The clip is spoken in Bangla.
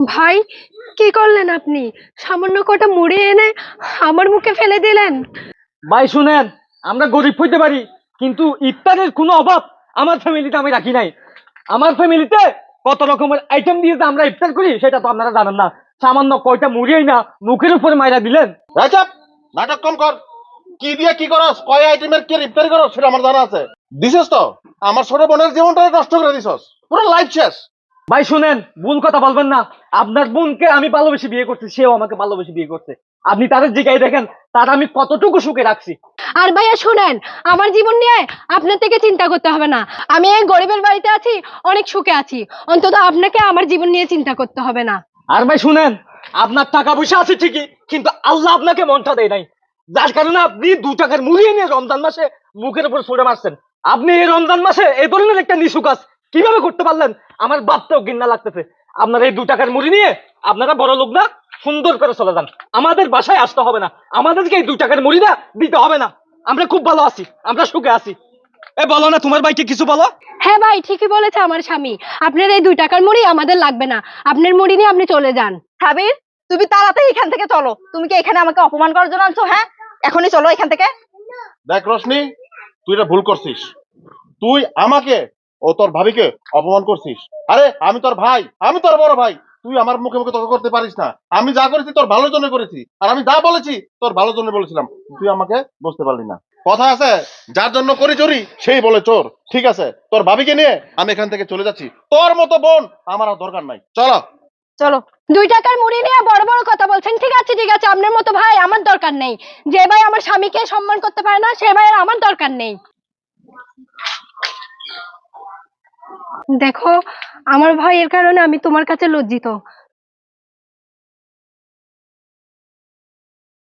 ভাই, কি করলেন আপনি? সামান্য কটা মুড়ি এনে আমার মুখে ফেলে দিলেন। ভাই শুনেন, আমরা গরিব হইতে পারি, কিন্তু ইফতারের কোনো অভাব আমার ফ্যামিলিতে আমি রাখি নাই। আমার ফ্যামিলিতে কত রকমের আইটেম দিয়ে যে আমরা ইফতার করি সেটা তো আপনারা জানেন না। সামান্য কয়টা মুড়িই না মুখের উপরে মাইরা দিলেন। রাজাব, নাটক কম কর। কি দিয়ে কি করস, কয় আইটেমের কি ইফতারি করস সেটা আমার জানা আছে। দিছস তো আমার ছোট বোনের জীবনটা নষ্ট করে দিছস, পুরো লাইফ শেষ। ভাই শুনেন, ভুল কথা বলবেন না। আপনার বোনকে আমি ভালোবেসে বিয়ে করছি, সেও আমাকে ভালোবেসে বিয়ে করছে। আপনি তাদের জিগায় দেখেন তার আমি কতটুকু সুখে রাখছি। আর ভাইয়া শুনেন, আমার জীবন নিয়ে আপনার থেকে চিন্তা করতে হবে না। আমি এই গরিবের বাড়িতে আছি, অনেক সুখে আছি। অন্তত আপনাকে আমার জীবন নিয়ে চিন্তা করতে হবে না। আর ভাই শুনেন, আপনার টাকা পয়সা আছে ঠিকই, কিন্তু আল্লাহ আপনাকে মনটা দেয় নাই, যার কারণে আপনি 2 টাকার মুড়ি নিয়ে রমজান মাসে মুখের উপর ছুড়ে মারছেন। আপনি এই রমজান মাসে এই ধরনের একটা নিছু কাজ কিভাবে করতে পারলেন? আমার ভাবতেও ঘৃণা লাগতেছে। আপনার এই 2 টাকার মুড়ি নিয়ে আপনারা বড় লোক না, সুন্দর করে চলে যান। আমাদের বাসায় আসতে হবে না, আমাদেরকে এই 2 টাকার মুড়ি না দিতে হবে না। আমরা খুব ভালো আছি, আমরা সুখে আছি। এ বলো না, তোমার ভাইকে কিছু বলো। হ্যাঁ ভাই, ঠিকই বলেছে আমার স্বামী। আপনার এই 2 টাকার মুড়ি আমাদের লাগবে না। আপনার মুড়ি নিয়ে আপনি চলে যান। সাবির, তুমি তাড়াতাড়ি এখান থেকে চলো। তুমি কি এখানে আমাকে অপমান করার জন্য আনছো? হ্যাঁ, এখনই চলো এখান থেকে। দেখ রশনি, তুই এটা ভুল করছিস। তুই আমাকে ও তোর ভাবিকে অপমান করছিস। আরে আমি তোর ভাই, আমি তোর বড় ভাই। তুই আমার মুখে মুখে তর্ক করতে পারিস না। আমি যা করেছি তোর ভালোর জন্য করেছি, আর আমি যা বলেছি তোর ভালোর জন্য বলেছিলাম। তুই আমাকে বুঝতে পারলি না। কথা আছে, যার জন্য করি চোরি সেই বলে চোর। ঠিক আছে, তোর ভাবিকে নিয়ে আমি এখান থেকে চলে যাচ্ছি। তোর মতো বোন আমার আর দরকার নাই, চলো। চলো। 2 টাকার মুড়ি নিয়ে বড় বড় কথা বলছেন। ঠিক আছে ঠিক আছে, আপনার মতো ভাই আমার দরকার নেই। যে ভাই আমার স্বামীকে সম্মান করতে পারে না, সে ভাইয়ের আমার দরকার নেই। দেখো, আমার ভাইয়ের কারণে আমি তোমার কাছে লজ্জিত।